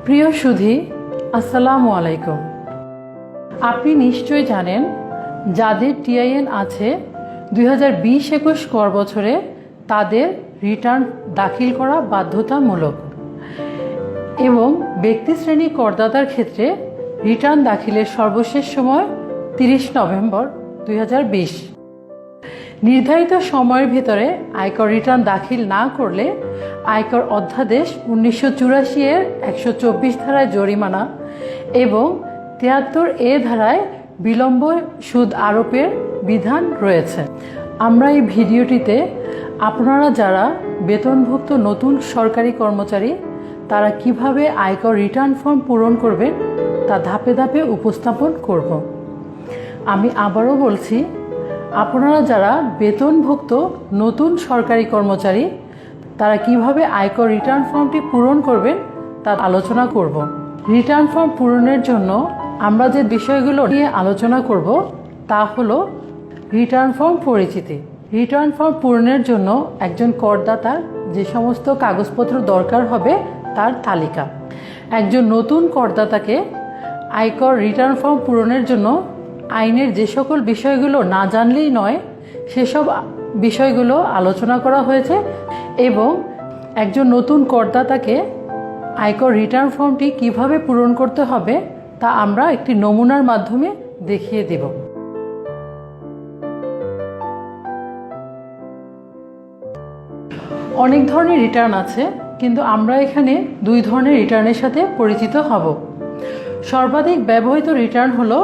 প্রিয় সুধী, আসসালামু আলাইকুম। আপনি নিশ্চয় জানেন যাদের টিআইএন আছে 2020-21 কর বছরে তাদের রিটার্ন দাখিল করা বাধ্যতামূলক এবং ব্যক্তিশ্রেণী করদাতার ক্ষেত্রে রিটার্ন দাখিলের সর্বশেষ সময় 30 নভেম্বর 2020। নির্ধারিত সময়ের ভিতরে আয়কর রিটার্ন দাখিল না করলে আয়কর অধ্যাদেশ 1984 এর 124 ধারায় জরিমানা এবং 73A ধারায় বিলম্ব সুদ আরোপের বিধান রয়েছে। আমরা এই ভিডিওটিতে আপনারা যারা বেতনভুক্ত নতুন সরকারি কর্মচারী তারা কিভাবে আয়কর রিটার্ন ফর্ম পূরণ করবেন তা ধাপে ধাপে উপস্থাপন করব। আমি আবারও বলছি, আপনারা যারা বেতনভুক্ত নতুন সরকারি কর্মচারী তারা কিভাবে আয়কর রিটার্ন ফর্মটি পূরণ করবেন তা আলোচনা করব। রিটার্ন ফর্ম পূরণের জন্য আমরা যে বিষয়গুলো নিয়ে আলোচনা করব তা হলো রিটার্ন ফর্ম পরিচিতি। রিটার্ন ফর্ম পূরণের জন্য একজন করদাতার যে সমস্ত কাগজপত্র দরকার হবে তার তালিকা। একজন নতুন করদাতাকে আয়কর রিটার্ন ফর্ম পূরণের জন্য আইনের যে সকল বিষয়গুলো না জানলেই নয় সেসব বিষয়গুলো আলোচনা করা হয়েছে এবং একজন নতুন করদাতাকে আয়কর রিটার্ন ফর্মটি কিভাবে পূরণ করতে হবে তা আমরা একটি নমুনার মাধ্যমে দেখিয়ে দেব। অনেক ধরনের রিটার্ন আছে, কিন্তু আমরা এখানে দুই ধরনের রিটার্নের সাথে পরিচিত হব। সর্বাধিক ব্যবহৃত রিটার্ন হলো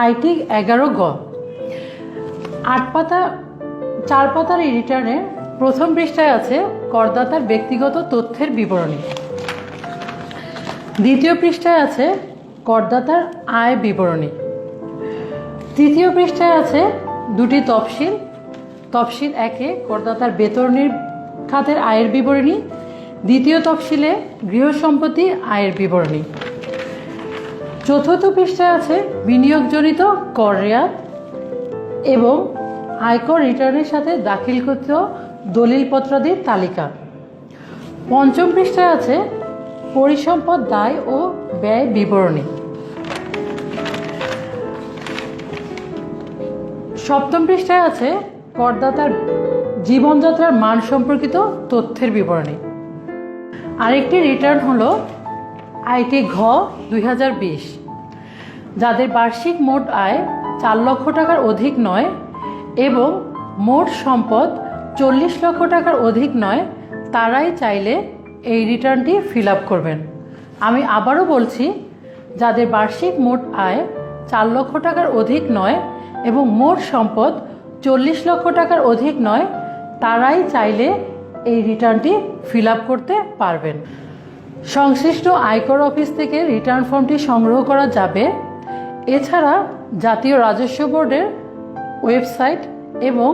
আইটি 11 গ। 4 পাতার এই রিটার্নের প্রথম পৃষ্ঠায় আছে করদাতার ব্যক্তিগত তথ্যের বিবরণী। দ্বিতীয় পৃষ্ঠায় আছে করদাতার আয় বিবরণী। তৃতীয় পৃষ্ঠায় আছে দুটি তফসিল। তফসিল 1-এ করদাতার বেতনের খাতের আয়ের বিবরণী, দ্বিতীয় তফসিলে গৃহ সম্পত্তি আয়ের বিবরণী। চতুর্থ পৃষ্ঠায় আছে বিনিয়োগজনিত কর রেয়াত এবং আয়কর রিটার্নের সাথে দাখিলকৃত দলিলপত্রাদির তালিকা। পঞ্চম পৃষ্ঠায় আছে পরিসম্পদ দায় ও ব্যয় বিবরণী। সপ্তম পৃষ্ঠায় আছে করদাতার জীবনযাত্রার মান সম্পর্কিত তথ্যের বিবরণী। আরেকটি রিটার্ন হলো আইটি ঘ 2020। যাদের বার্ষিক মোট আয় 4 লক্ষ টাকার অধিক নয় এবং মোট সম্পদ 40 লক্ষ টাকার অধিক নয় তারাই চাইলে এই রিটার্নটি ফিল আপ করবেন। আমি আবারও বলছি, যাদের বার্ষিক মোট আয় 4 লক্ষ টাকার অধিক নয় এবং মোট সম্পদ 40 লক্ষ টাকার অধিক নয় তারাই চাইলে এই রিটার্নটি ফিল আপ করতে পারবেন। সংশ্লিষ্ট আয়কর অফিস থেকে রিটার্ন ফর্মটি সংগ্রহ করা যাবে। এছাড়া জাতীয় রাজস্ব বোর্ডের ওয়েবসাইট এবং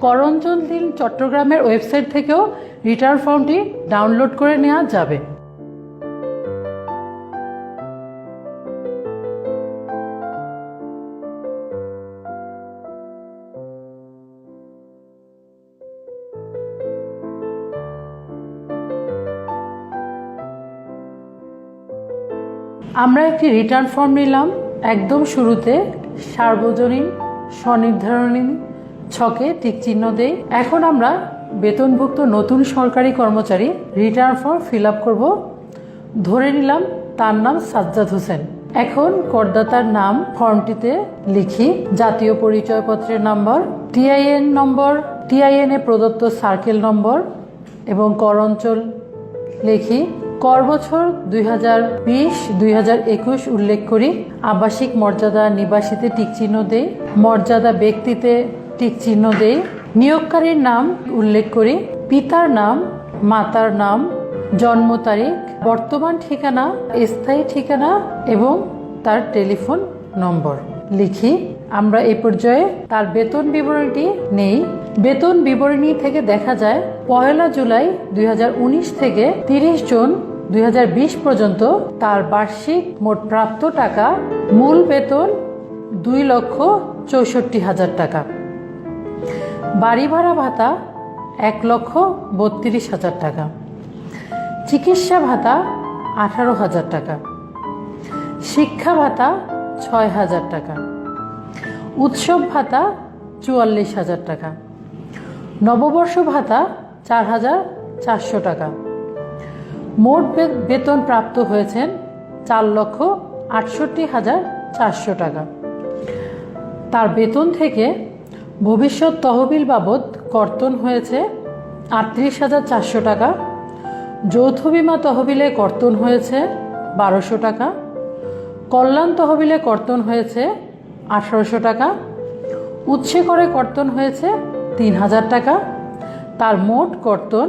করঞ্জল চট্টগ্রামের ওয়েবসাইট থেকেও রিটার্ন ফর্মটি ডাউনলোড করে নেওয়া যাবে। আমরা একটি রিটার্ন ফর্ম নিলাম। একদম শুরুতে সার্বজনীন স্বনির্ধারণী ছকে টিক চিহ্ন দেই। এখন আমরা বেতনভুক্ত নতুন সরকারি কর্মচারী রিটার্ন ফর্ম ফিল আপ করব। ধরে নিলাম তার নাম সাজ্জাদ হোসেন। এখন করদাতার নাম ফর্মটিতে লিখি, জাতীয় পরিচয়পত্রের নাম্বার, টিআইএন নম্বর, টিআইএন-এ প্রদত্ত সার্কেল নম্বর এবং কর অঞ্চল লিখি। কর বছর 2020-2021 উল্লেখ করি। আবাসিক মর্যাদা নিবাসীতে টিক চিহ্ন দেই, মর্যাদা ব্যক্তিতে টিক চিহ্ন দেই। নিয়োগকারীর নাম উল্লেখ করি, পিতার নাম, মাতার নাম, জন্ম তারিখ, বর্তমান ঠিকানা, স্থায়ী ঠিকানা এবং তার টেলিফোন নম্বর লিখি। আমরা এই পর্যায়ে তার বেতন বিবরণীটি নেই। বেতন বিবরণী থেকে দেখা যায় 1 জুলাই 2019 থেকে 30 জুন 2020 পর্যন্ত তার বার্ষিক মোট প্রাপ্ত টাকা মূল বেতন 2,64,000 টাকা, বাড়ি ভাড়া ভাতা 1,32,000 টাকা, চিকিৎসা ভাতা 18,000 টাকা, শিক্ষা ভাতা 6,000 টাকা, উৎসব ভাতা 44,000 টাকা, নববর্ষ ভাতা 4,400 টাকা। মোট বেতন প্রাপ্ত হয়েছেন 4,68,400 টাকা। তার বেতন থেকে ভবিষ্যৎ তহবিল বাবদ কর্তন হয়েছে 38,400 টাকা, যৌথ বিমা তহবিলে কর্তন হয়েছে 1,200 টাকা, কল্যাণ তহবিলে কর্তন হয়েছে 1,800 টাকা, উৎসে করে কর্তন হয়েছে 3,000 টাকা। তার মোট কর্তন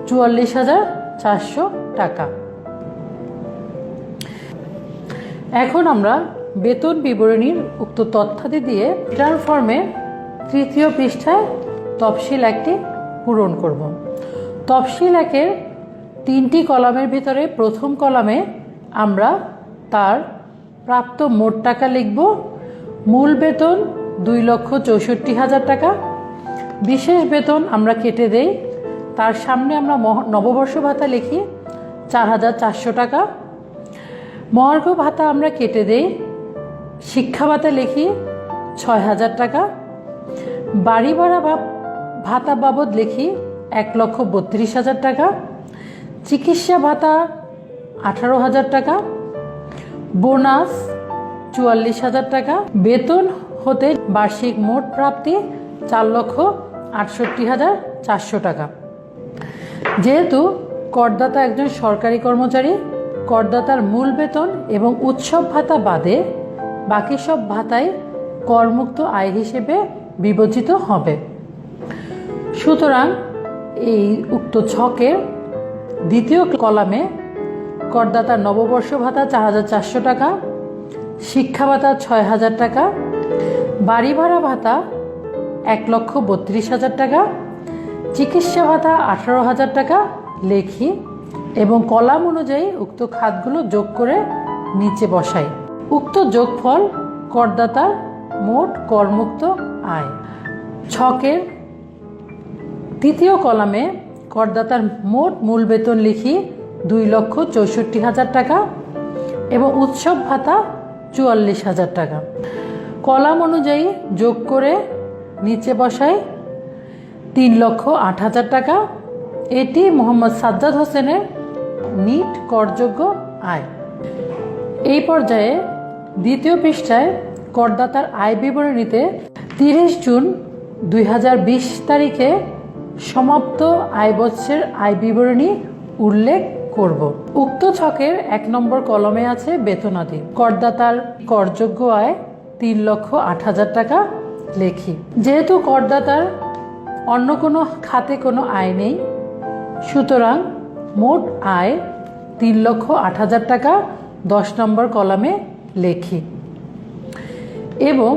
44,400 টাকা। এখন আমরা বেতন বিবরণীর উক্ত তথ্যাদি দিয়ে রিটার্ন ফর্মের 3য় পৃষ্ঠায় তফসিল একটি পূরণ করব। তফসিল একের 3টি কলামের ভিতরে প্রথম কলামে আমরা তার প্রাপ্ত মোট টাকা লিখব। মূল বেতন 2,64,000 টাকা, বিশেষ বেতন আমরা কেটে দেই, তার সামনে আমরা নববর্ষ ভাতা লিখি 4,400 টাকা, মহার্ঘ ভাতা আমরা কেটে দেই, শিক্ষা ভাতা লিখি 6,000 টাকা, বাড়ি ভাড়া ভাতা বাবদ লিখি 1,32,000 টাকা, চিকিৎসা ভাতা 18,000 টাকা, বোনাস 44,000 টাকা, বেতন হতে বার্ষিক মোট প্রাপ্তি 4,68,400 টাকা। যেহেতু করদাতা একজন সরকারি কর্মচারী, করদাতার মূল বেতন এবং উৎসব ভাতা বাদে বাকি সব ভাতাই করমুক্ত আয় হিসেবে বিবেচিত হবে। সুতরাং এই উক্ত ছকের 2য় কলামে করদাতার নববর্ষ ভাতা 4,400 টাকা, শিক্ষা ভাতা 6,000 টাকা, বাড়ি ভাড়া ভাতা 1,32,000 টাকা, চিকিৎসা ভাতা 18,000 টাকা লেখি এবং কলাম অনুযায়ী উক্ত খাতগুলো যোগ করে নিচে বসাই। উক্ত যোগফল করদাতার মোট করমুক্ত আয়। ছকের 3য় কলামে করদাতার মোট মূল বেতন লিখি 2,64,000 টাকা এবং উৎসব ভাতা 44,000 টাকা। কলাম অনুযায়ী যোগ করে নিচে বসাই 3,08,000 টাকা। এটি মোহাম্মদ সাজ্জাদ হোসেনের নিট করযোগ্য আয়। এই পর্যায়ে 2য় পৃষ্ঠায় করদাতার আয় বিবরণীতে 30 জুন 2020 তারিখে সমাপ্ত আয় বছরের আয় বিবরণী উল্লেখ করব। উক্ত ছকের 1 নম্বর কলমে আছে বেতনাদি। করদাতার করযোগ্য আয় 3,08,000 টাকা লেখি। যেহেতু করদাতার অন্য কোনো খাতে কোনো আয় নেই, সুতরাং মোট আয় 3,08,000 টাকা 10 নম্বর কলামে লেখি এবং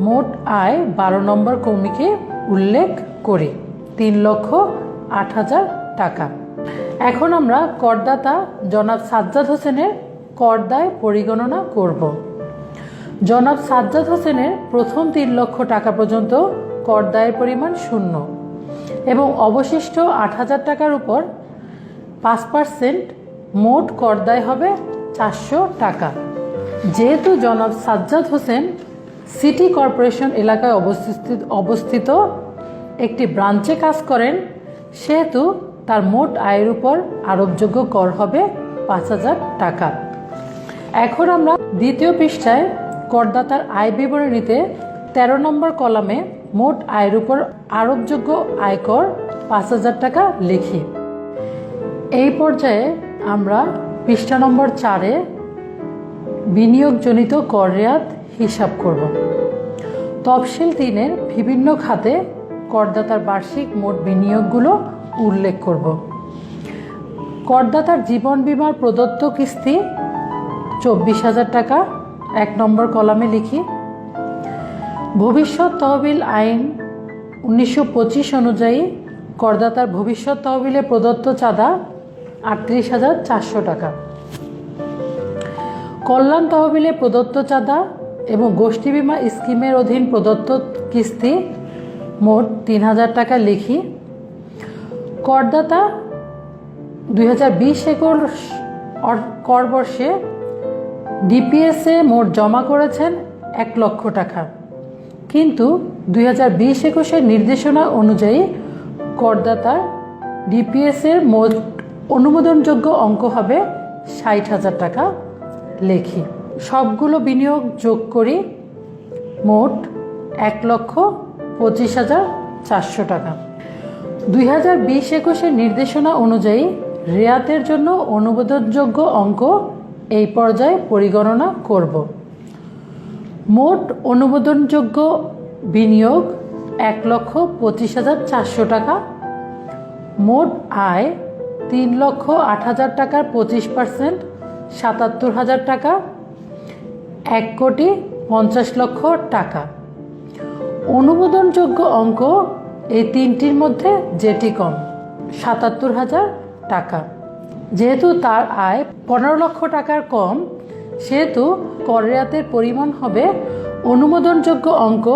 মোট আয় 12 নম্বর কৌমিকে উল্লেখ করি 3,08,000 টাকা। এখন আমরা করদাতা জনাব সাজ্জাদ হোসেনের করদায় পরিগণনা করব। জনাব সাজ্জাদ হোসেনের প্রথম 3 লক্ষ টাকা পর্যন্ত করদায়ের পরিমাণ 0 এবং অবশিষ্ট 8,000 টাকার উপর 5% মোট করদায় হবে 400 টাকা। যেহেতু জনাব সাজ্জাদ হোসেন সিটি কর্পোরেশন এলাকায় অবস্থিত একটি ব্রাঞ্চে কাজ করেন, সেহেতু তার মোট আয়ের উপর আরোপযোগ্য কর হবে 5,000 টাকা। এখন আমরা 2য় পৃষ্ঠায় করদাতার আয় বিবরণীতে 13 নম্বর কলামে মোট আয়ের উপর আরোপযোগ্য আয়কর 5,000 টাকা লিখি। এই পর্যায়ে আমরা পৃষ্ঠা নম্বর 4-এ বিনিয়োগজনিত কর রেয়াত হিসাব করব। তফসিল 3-এর বিভিন্ন খাতে করদাতার বার্ষিক মোট বিনিয়োগগুলো উল্লেখ করব। করদাতার জীবন বীমার প্রদত্ত কিস্তি 24,000 টাকা 1 নম্বর কলামে লিখি। ভবিষ্যৎ তহবিল আইন 1925 অনুযায়ী করদাতার ভবিষ্যৎ তহবিলে প্রদত্ত চাঁদা 38,400 টাকা। কল্যাণ তহবিলে প্রদত্ত চাঁদা এবং গোষ্ঠী বীমা স্কিমের অধীন প্রদত্ত কিস্তি মোট 3,000 টাকা লিখি। করদাতা 2020-21 কর বর্ষে ডিপিএসে মোট জমা করেছেন 1 লক্ষ টাকা, কিন্তু 2020-21 নির্দেশনা অনুযায়ী করদাতার ডিপিএসের মোট অনুমোদনযোগ্য অঙ্ক হবে 60,000 টাকা। লেখি সবগুলো বিনিয়োগ যোগ করি, মোট 1,25,400 টাকা। 2020-21 নির্দেশনা অনুযায়ী রেয়াতের জন্য অনুমোদনযোগ্য অঙ্ক এই পর্যায়ে পরিগণনা করব। মোট অনুমোদনযোগ্য বিনিয়োগ 1,25,400 টাকা, মোট আয় 3,08,000 টাকার 25% 77,000 টাকা, 1,50,00,000 টাকা। অনুমোদনযোগ্য অঙ্ক এই তিনটির মধ্যে যেটি কম, 77,000 টাকা। যেহেতু তার আয় 15 লক্ষ টাকার কম, সেহেতু কর রেয়াতের পরিমাণ হবে অনুমোদনযোগ্য অঙ্ক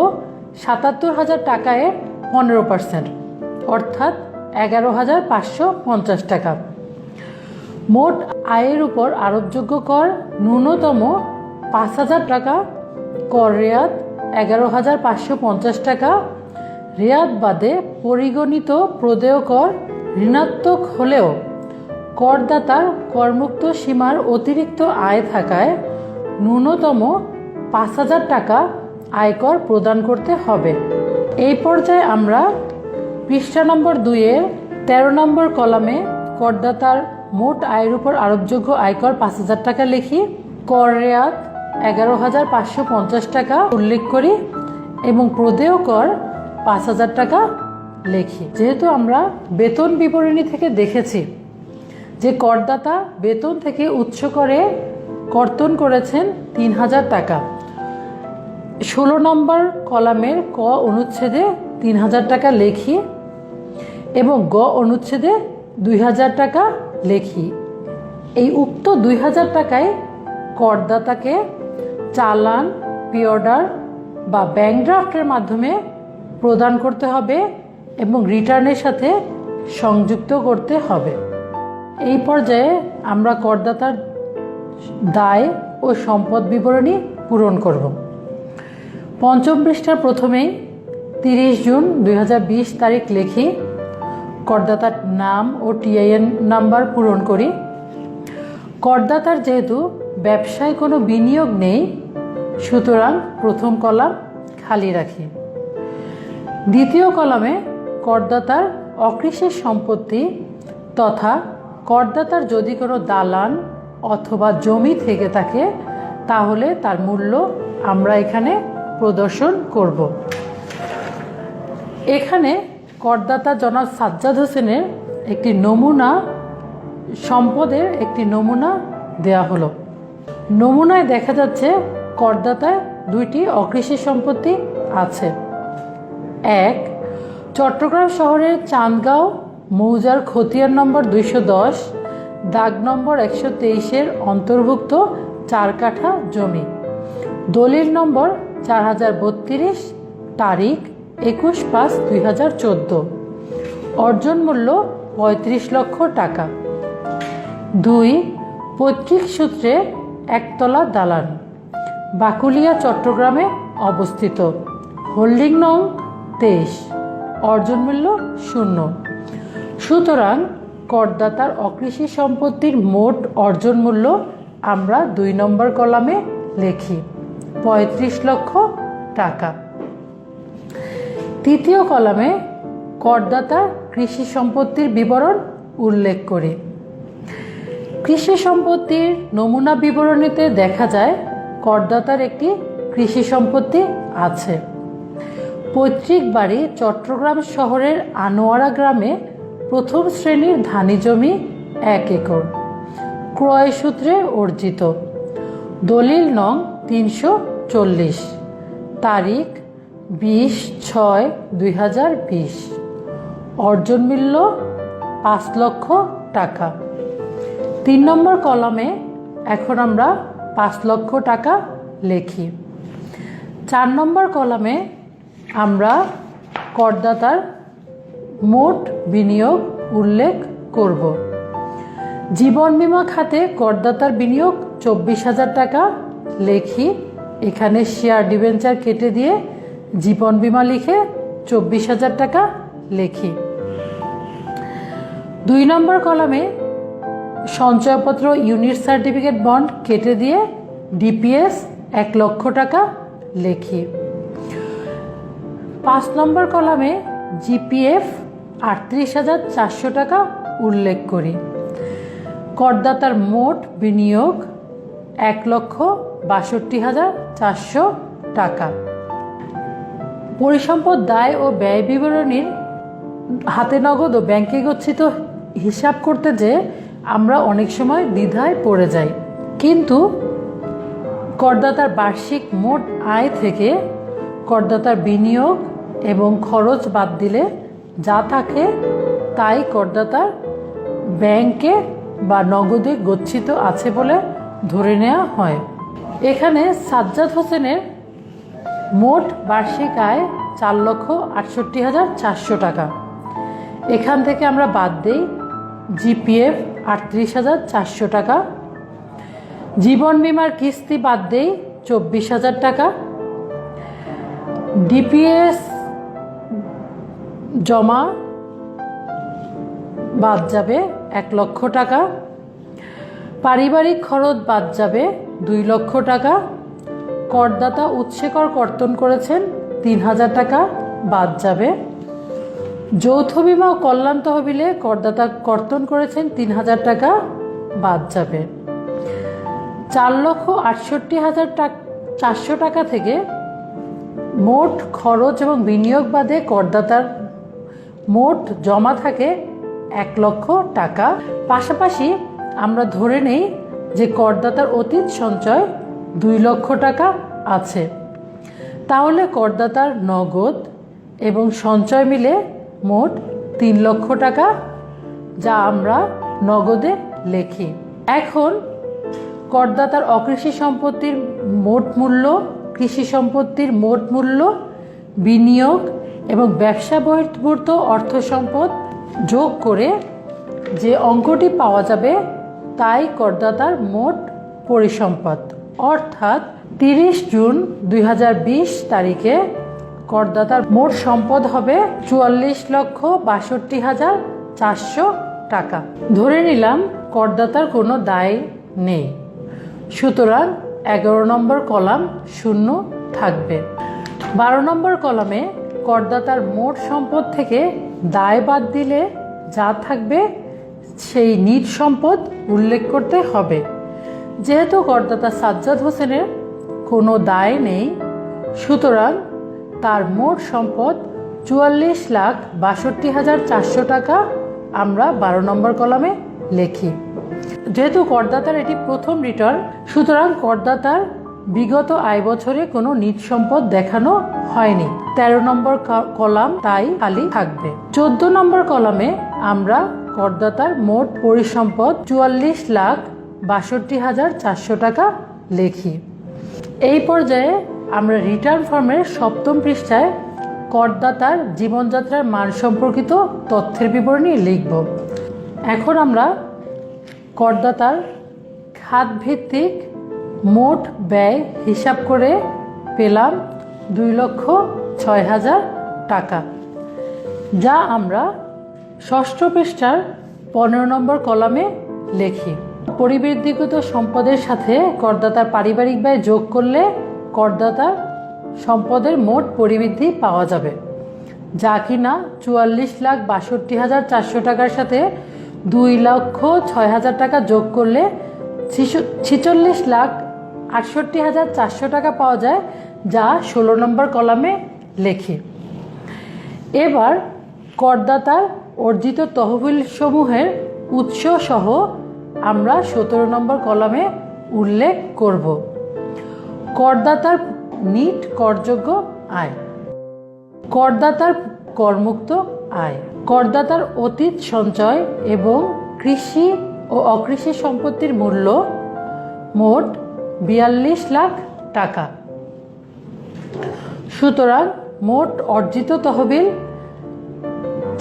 77,000 টাকায় 15%, অর্থাৎ 11,550 টাকা। মোট আয়ের উপর আরোপযোগ্য কর ন্যূনতম 5,000 টাকা, কর রেয়াত 11,550 টাকা। রেয়াত বাদে পরিগণিত প্রদেয় কর ঋণাত্মক হলেও করদাতার করমুক্ত সীমার অতিরিক্ত আয় থাকায় ন্যূনতম 5,000 টাকা আয়কর প্রদান করতে হবে। এই পর্যায়ে আমরা পৃষ্ঠা নম্বর 2-এর 13 নম্বর কলামে করদাতার মোট আয়ের উপর আরোপযোগ্য আয়কর 5,000 টাকা লিখি, কর রেয়াত 11,550 টাকা উল্লেখ করি এবং প্রদেয় কর 5,000 টাকা লিখি। যেহেতু আমরা বেতন বিবরণী থেকে দেখেছি যে করদাতা বেতন থেকে উৎস করে কর্তন করেছেন 3,000 টাকা, 16 নম্বর কলামের ক অনুচ্ছেদে 3,000 টাকা লেখি এবং গ অনুচ্ছেদে 2,000 টাকা লেখি। এই উক্ত 2,000 টাকায় করদাতাকে চালান, পে অর্ডার বা ব্যাংক ড্রাফটের মাধ্যমে প্রদান করতে হবে এবং রিটার্নের সাথে সংযুক্ত করতে হবে। এই পর্যায়ে আমরা করদাতার দায় ও সম্পদ বিবরণী পূরণ করব। পঞ্চম পৃষ্ঠার প্রথমেই 30 জুন 2020 তারিখ লিখি, করদাতার নাম ও টিআইএন নাম্বার পূরণ করি। করদাতার যেহেতু ব্যবসায় কোনো বিনিয়োগ নেই, সুতরাং প্রথম কলাম খালি রাখি। দ্বিতীয় কলামে করদাতার অকৃষির সম্পত্তি তথা করদাতার যদি কোনো দালান অথবা জমি থেকে থাকে তাহলে তার মূল্য আমরা এখানে প্রদর্শন করব। এখানে করদাতা জনাব সাজ্জাদ হোসেনের একটি নমুনা সম্পদের একটি নমুনা দেয়া হলো। নমুনায় দেখা যাচ্ছে করদাতায় 2টি অকৃষি সম্পত্তি আছে। 1, চট্টগ্রাম শহরের চান্দগাঁও মৌজার খতিয়ান নম্বর 210, দাগ নম্বর 123-এর অন্তর্ভুক্ত 4 কাঠা জমি, দলিল নম্বর 4032, তারিখ 21/5/2014, অর্জন মূল্য 35 লক্ষ টাকা। 2, পৈতৃক সূত্রে একতলা দালান, বাকুলিয়া চট্টগ্রামে অবস্থিত, হোল্ডিং নং 23, অর্জন মূল্য 0। সুতরাং করদাতার অকৃষি সম্পত্তির মোট অর্জন মূল্য আমরা 2 নম্বর কলামে লিখি 35 লক্ষ টাকা। তৃতীয় কলামে করদাতার কৃষি সম্পত্তির বিবরণ উল্লেখ করি। কৃষি সম্পত্তির নমুনা বিবরণীতে দেখা যায় করদাতার একটি কৃষি সম্পত্তি আছে। পৈতৃক বাড়ি চট্টগ্রাম শহরের আনোয়ারা গ্রামে প্রথম শ্রেণীর ধানি জমি 1 একর, ক্রয় সূত্রে অর্জিত, দলিল নং 340, তারিখ 20/6/2020, অর্জন মূল্য 5 লক্ষ টাকা। 3 নম্বর কলামে এখন আমরা 5 লক্ষ টাকা লিখি। 4 নম্বর কলামে আমরা করদাতার মোট বিনিয়োগ উল্লেখ করব। জীবন বীমা খাতে করদাতার বিনিয়োগ 24,000 টাকা লেখি। এখানে শেয়ার ডিবেঞ্চার কেটে দিয়ে জীবন বীমা লিখে 24,000 টাকা লেখি। 2 নম্বর কলামে সঞ্চয়পত্র ইউনিট সার্টিফিকেট বন্ড কেটে দিয়ে ডিপিএস 1 লক্ষ টাকা লেখি। 5 নম্বর কলামে জিপিএফ 38,400 টাকা উল্লেখ করি। করদাতার মোট বিনিয়োগ 1,62,400 টাকা। পরিসম্পদ দায় ও ব্যয় বিবরণীর হাতে নগদ ও ব্যাংকে গচ্ছিত হিসাব করতে যে আমরা অনেক সময় দ্বিধায় পড়ে যাই, কিন্তু করদাতার বার্ষিক মোট আয় থেকে করদাতার বিনিয়োগ এবং খরচ বাদ দিলে যা থাকে তাই করদাতার ব্যাংকে বা নগদে গচ্ছিত আছে বলে ধরে নেওয়া হয়। এখানে সাজ্জাদ হোসেনের মোট বার্ষিক আয় 4,68,400 টাকা। এখান থেকে আমরা বাদ দিই জিপিএফ 38,400 টাকা, জীবন বীমার কিস্তি বাদ দেই 24,000 টাকা, ডিপিএস জমা বাদ যাবে 1 লক্ষ টাকা, পারিবারিক খরচ বাদ যাবে 2 লক্ষ টাকা, করদাতা উৎসে কর কর্তন করেছেন 3,000 টাকা বাদ যাবে, যৌথ বীমা ও কল্যাণ তহবিলে করদাতা কর্তন করেছেন 3,000 টাকা বাদ যাবে। 4,68,400 টাকা থেকে মোট খরচ এবং বিনিয়োগ বাদে করদাতার মোট জমা থাকে 1 লক্ষ টাকা। পাশাপাশি আমরা ধরে নেই যে করদাতার অতীত সঞ্চয় 2 লক্ষ টাকা আছে। তাহলে করদাতার নগদ এবং সঞ্চয় মিলে মোট 3 লক্ষ টাকা, যা আমরা নগদে লিখি। এখন করদাতার অকৃষি সম্পত্তির মোট মূল্য, কৃষি সম্পত্তির মোট মূল্য, বিনিয়োগ এবং ব্যবসা বহির্ভূত অর্থ সম্পদ যোগ করে যে অঙ্কটি পাওয়া যাবে তাই করদাতার মোট পরিসম্পদ। অর্থাৎ 30 জুন 2020 তারিখে করদাতার মোট সম্পদ হবে 44,62,400 টাকা। ধরে নিলাম করদাতার কোনো দায় নেই, সুতরাং 11 নম্বর কলাম শূন্য থাকবে। 12 নম্বর কলামে করদাতার মোট সম্পদ থেকে দায় বাদ দিলে যা থাকবে সেই নিট সম্পদ উল্লেখ করতে হবে। যেহেতু করদাতা সাজ্জাদ হোসেনের কোনো দায় নেই, সুতরাং তার মোট সম্পদ 44,62,400 টাকা আমরা 12 নম্বর কলামে লিখি। যেহেতু করদাতার এটি প্রথম রিটার্ন, সুতরাং করদাতার বিগত আয় বছরে কোনো নিট সম্পদ দেখানো হয়নি। 13 নম্বর কলাম তাই খালি থাকবে। 14 নম্বর কলামে আমরা করদাতার মোট পরিসম্পদ 44,62,400 টাকা লিখি। এই পর্যায়ে আমরা রিটার্ন ফর্মের 7ম পৃষ্ঠায় করদাতার জীবনযাত্রার মান সম্পর্কিত তথ্যের বিবরণী লিখব। এখন আমরা করদাতার খাতভিত্তিক মোট ব্যয় হিসাব করে পেলাম 2,06,000 টাকা, যা আমরা 6ষ্ঠ পৃষ্ঠার 15 নম্বর কলামে লিখি। পরিবৃদ্ধিগত সম্পদের সাথে করদাতার পারিবারিক ব্যয় যোগ করলে করদাতার সম্পদের মোট পরিবৃদ্ধি পাওয়া যাবে, যা কিনা 44,62,400 টাকার সাথে 2,06,000 টাকা যোগ করলে 46,68,400 টাকা পাওয়া যায়, যা 16 নম্বর কলামে লিখি। এবার করদাতার অর্জিত তহবিল সমূহের উৎস সহ আমরা 17 নম্বর কলামে উল্লেখ করব। করদাতার নিট করযোগ্য আয়, করদাতার করমুক্ত আয়, করদাতার অতীত সঞ্চয় এবং কৃষি ও অকৃষি সম্পত্তির মূল্য মোট 42 লাখ টাকা। সুতরাং মোট অর্জিত তহবিল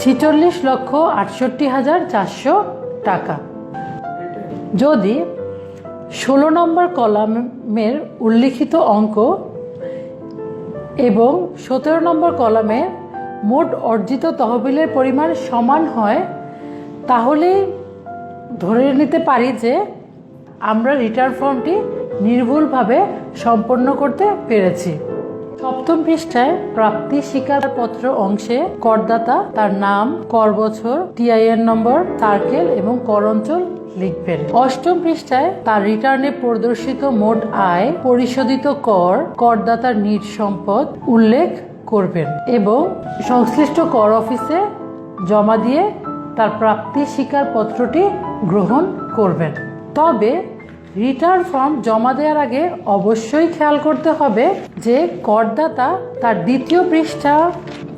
46,68,400 টাকা। যদি 16 নম্বর কলামের উল্লিখিত অঙ্ক এবং 17 নম্বর কলামে মোট অর্জিত তহবিলের পরিমাণ সমান হয়, তাহলে ধরে নিতে পারি যে আমরা রিটার্ন ফর্মটি নির্ভুলভাবে সম্পন্ন করতে পেরেছি। 7ম পৃষ্ঠায় প্রাপ্তি স্বীকারপত্র অংশে করদাতা তার নাম, কর বছর, টিআইএন নম্বর, সার্কেল এবং কর অঞ্চল লিখবেন। 8ম পৃষ্ঠায় তার রিটার্নে প্রদর্শিত মোট আয়, পরিশোধিত কর, করদাতার নিজ সম্পদ উল্লেখ করবেন এবং সংশ্লিষ্ট কর অফিসে জমা দিয়ে তার প্রাপ্তি স্বীকারপত্রটি গ্রহণ করবেন। তবে রিটার্ন ফর্ম জমা দেওয়ার আগে অবশ্যই খেয়াল করতে হবে যে করদাতা তার 2য় পৃষ্ঠা,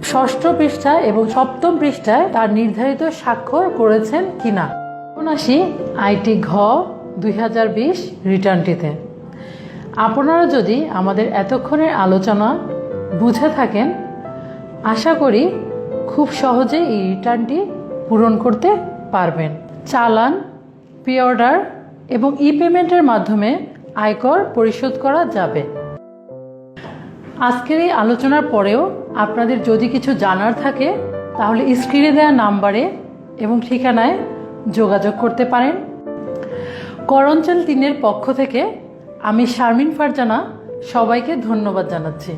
6ষ্ঠ পৃষ্ঠা এবং 7ম পৃষ্ঠায় তার নির্ধারিত স্বাক্ষর করেছেন কিনা। এখন আসি আইটি ঘ 2020 রিটার্নটিতে। আপনারা যদি আমাদের এতক্ষণের আলোচনা বুঝে থাকেন, আশা করি খুব সহজেই এই রিটার্নটি পূরণ করতে পারবেন। চালান, পে অর্ডার এবং ই পেমেন্টের মাধ্যমে আয়কর পরিশোধ করা যাবে। আজকের এই আলোচনার পরেও আপনাদের যদি কিছু জানার থাকে তাহলে স্ক্রিনে দেওয়া নাম্বারে এবং ঠিকানায় যোগাযোগ করতে পারেন। কর অঞ্চল 3-এর পক্ষ থেকে আমি শারমিন ফারজানা সবাইকে ধন্যবাদ জানাচ্ছি।